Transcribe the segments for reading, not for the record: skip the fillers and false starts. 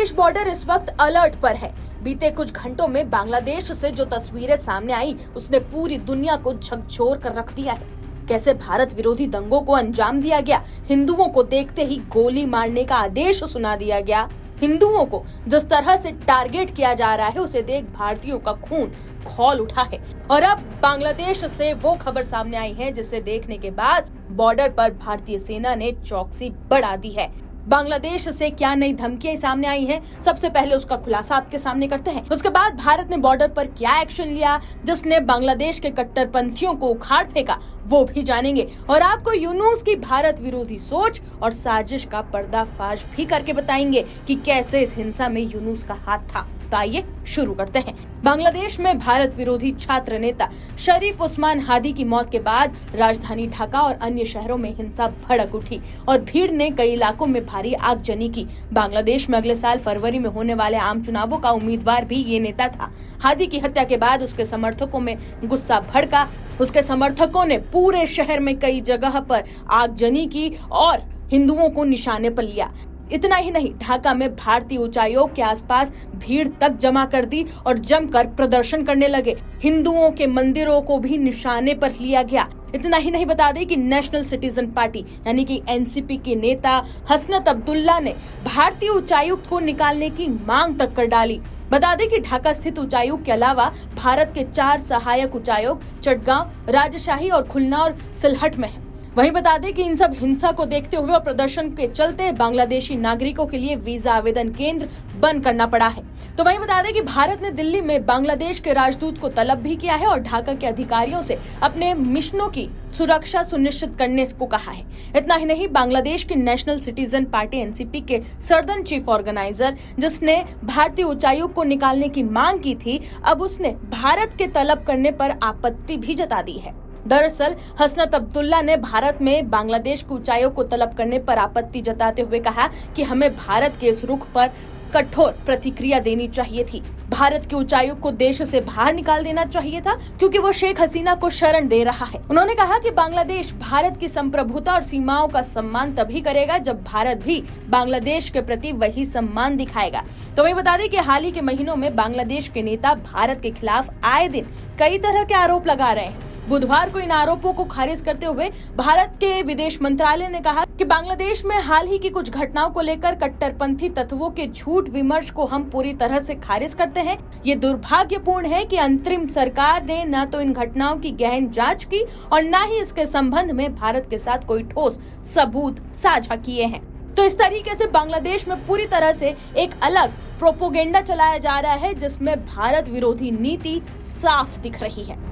Bangladesh border इस वक्त alert पर है। बीते कुछ घंटों में बांग्लादेश से जो तस्वीरें सामने आई उसने पूरी दुनिया को झकझोर कर रख दिया है। कैसे भारत विरोधी दंगों को अंजाम दिया गया, हिंदुओं को देखते ही गोली मारने का आदेश सुना दिया गया। हिंदुओं को जिस तरह से टारगेट किया जा रहा है उसे देख भारतीयों का खून खौल उठा है। और अब बांग्लादेश से वो खबर सामने आई है जिसे देखने के बाद बॉर्डर पर भारतीय सेना ने चौकसी बढ़ा दी है। बांग्लादेश से क्या नई धमकियां सामने आई हैं, सबसे पहले उसका खुलासा आपके सामने करते हैं। उसके बाद भारत ने बॉर्डर पर क्या एक्शन लिया जिसने बांग्लादेश के कट्टरपंथियों को उखाड़ फेंका, वो भी जानेंगे। और आपको यूनुस की भारत विरोधी सोच और साजिश का पर्दाफाश भी करके बताएंगे कि कैसे इस हिंसा में यूनुस का हाथ था। तो आइए शुरू करते हैं। बांग्लादेश में भारत विरोधी छात्र नेता शरीफ उस्मान हादी की मौत के बाद राजधानी ढाका और अन्य शहरों में हिंसा भड़क उठी और भीड़ ने कई इलाकों में भारी आगजनी की। बांग्लादेश में अगले साल फरवरी में होने वाले आम चुनावों का उम्मीदवार भी ये नेता था। हादी की हत्या के बाद उसके समर्थकों में गुस्सा भड़का। उसके समर्थकों ने पूरे शहर में कई जगह पर आगजनी की और हिंदुओं को निशाने पर लिया। इतना ही नहीं, ढाका में भारतीय उच्चायोग के आसपास भीड़ तक जमा कर दी और जमकर प्रदर्शन करने लगे। हिंदुओं के मंदिरों को भी निशाने पर लिया गया। इतना ही नहीं, बता दें कि नेशनल सिटीजन पार्टी यानी कि एनसीपी के नेता हसनत अब्दुल्ला ने भारतीय उच्चायुक्त को निकालने की मांग तक कर डाली। बता दें कि ढाका स्थित उच्चायुक्त के अलावा भारत के 4 सहायक उच्चायुक्त चटगांव, राजशाही और खुलना और सिलहट में है। वहीं बता दें कि इन सब हिंसा को देखते हुए और प्रदर्शन के चलते बांग्लादेशी नागरिकों के लिए वीजा आवेदन केंद्र बंद करना पड़ा है। तो वहीं बता दें कि भारत ने दिल्ली में बांग्लादेश के राजदूत को तलब भी किया है और ढाका के अधिकारियों से अपने मिशनों की सुरक्षा सुनिश्चित करने को कहा है। इतना ही नहीं, बांग्लादेश की नेशनल सिटीजन पार्टी एनसीपी के सदर्न चीफ ऑर्गेनाइजर जिसने भारतीय उच्चायुक्त को निकालने की मांग की थी, अब उसने भारत के तलब करने पर आपत्ति भी जता दी है। दरअसल हसनत अब्दुल्ला ने भारत में बांग्लादेश के उच्चायोग को तलब करने पर आपत्ति जताते हुए कहा कि हमें भारत के इस रुख पर कठोर प्रतिक्रिया देनी चाहिए थी। भारत के उच्चायोग को देश से बाहर निकाल देना चाहिए था क्योंकि वो शेख हसीना को शरण दे रहा है। उन्होंने कहा कि बांग्लादेश भारत की संप्रभुता और सीमाओं का सम्मान तभी करेगा जब भारत भी बांग्लादेश के प्रति वही सम्मान दिखाएगा। तो वही बता दें कि हाल ही के महीनों में बांग्लादेश के नेता भारत के खिलाफ आए दिन कई तरह के आरोप लगा रहे हैं। बुधवार को इन आरोपों को खारिज करते हुए भारत के विदेश मंत्रालय ने कहा कि बांग्लादेश में हाल ही की कुछ घटनाओं को लेकर कट्टरपंथी तत्वों के झूठ विमर्श को हम पूरी तरह से खारिज करते हैं। ये दुर्भाग्यपूर्ण है कि अंतरिम सरकार ने न तो इन घटनाओं की गहन जांच की और न ही इसके संबंध में भारत के साथ कोई ठोस सबूत साझा किए हैं। तो इस तरीके से बांग्लादेश में पूरी तरह से एक अलग प्रोपोगेंडा चलाया जा रहा है जिसमें भारत विरोधी नीति साफ दिख रही है।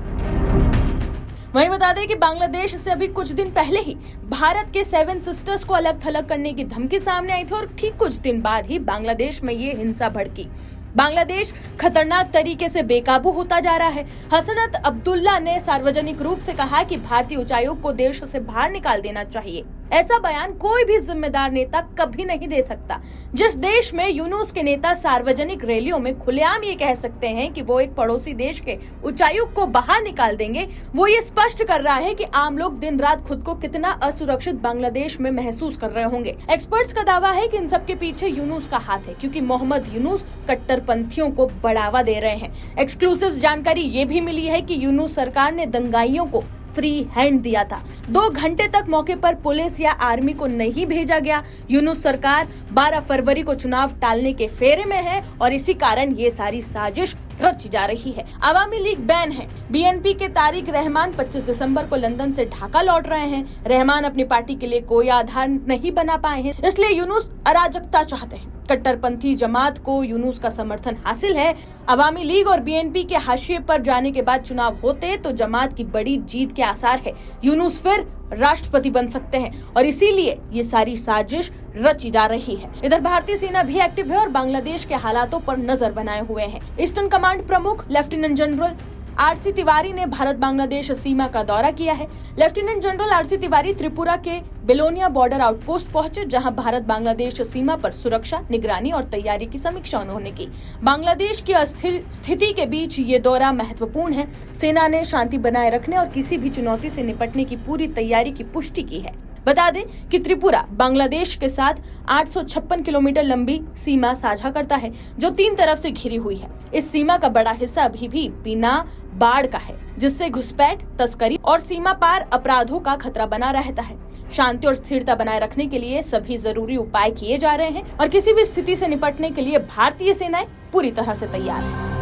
वहीं बता दें कि बांग्लादेश से अभी कुछ दिन पहले ही भारत के 7 सिस्टर्स को अलग थलग करने की धमकी सामने आई थी और ठीक कुछ दिन बाद ही बांग्लादेश में ये हिंसा भड़की। बांग्लादेश खतरनाक तरीके से बेकाबू होता जा रहा है। हसनत अब्दुल्ला ने सार्वजनिक रूप से कहा कि भारतीय उच्चायोग को देश से बाहर निकाल देना चाहिए। ऐसा बयान कोई भी जिम्मेदार नेता कभी नहीं दे सकता। जिस देश में यूनुस के नेता सार्वजनिक रैलियों में खुलेआम ये कह सकते हैं कि वो एक पड़ोसी देश के उच्चायुक्त को बाहर निकाल देंगे, वो ये स्पष्ट कर रहा है कि आम लोग दिन रात खुद को कितना असुरक्षित बांग्लादेश में महसूस कर रहे होंगे। एक्सपर्ट्स का दावा है कि इन सब के पीछे यूनुस का हाथ है क्योंकि मोहम्मद यूनुस कट्टरपंथियों को बढ़ावा दे रहे हैं। एक्सक्लूसिव जानकारी ये भी मिली है कि यूनुस सरकार ने दंगाइयों को फ्री हैंड दिया था। 2 घंटे तक मौके पर पुलिस या आर्मी को नहीं भेजा गया। यूनुस सरकार 12 फरवरी को चुनाव टालने के फेरे में है और इसी कारण ये सारी साजिश रची जा रही है। अवामी लीग बैन है। बीएनपी के तारिक रहमान 25 दिसंबर को लंदन से ढाका लौट रहे हैं। रहमान अपनी पार्टी के लिए कोई आधार नहीं बना पाए हैं, इसलिए यूनुस अराजकता चाहते हैं। कट्टरपंथी जमात को यूनुस का समर्थन हासिल है। अवामी लीग और बीएनपी के हाशिए पर जाने के बाद चुनाव होते तो जमात की बड़ी जीत के आसार है। यूनुस फिर राष्ट्रपति बन सकते हैं और इसीलिए ये सारी साजिश रची जा रही है। इधर भारतीय सेना भी एक्टिव है और बांग्लादेश के हालातों पर नजर बनाए हुए है। ईस्टर्न कमांड प्रमुख लेफ्टिनेंट जनरल आरसी तिवारी ने भारत बांग्लादेश सीमा का दौरा किया है। Lieutenant general RC Tiwari Tripura के बेलोनिया बॉर्डर आउटपोस्ट पहुंचे, जहां भारत बांग्लादेश सीमा पर सुरक्षा, निगरानी और तैयारी की समीक्षा उन्होंने की। बांग्लादेश की अस्थिर स्थिति के बीच ये दौरा महत्वपूर्ण है। सेना ने शांति बनाए रखने और किसी भी चुनौती से निपटने की पूरी तैयारी की पुष्टि की है। बता दें कि त्रिपुरा बांग्लादेश के साथ 856 किलोमीटर लंबी सीमा साझा करता है, जो 3 तरफ से घिरी हुई है। इस सीमा का बड़ा हिस्सा अभी भी बिना बाढ़ का है, जिससे घुसपैठ, तस्करी और सीमा पार अपराधों का खतरा बना रहता है। शांति और स्थिरता बनाए रखने के लिए सभी जरूरी उपाय किए जा रहे हैं और किसी भी स्थिति से निपटने के लिए भारतीय सेनाएं पूरी तरह से तैयार है।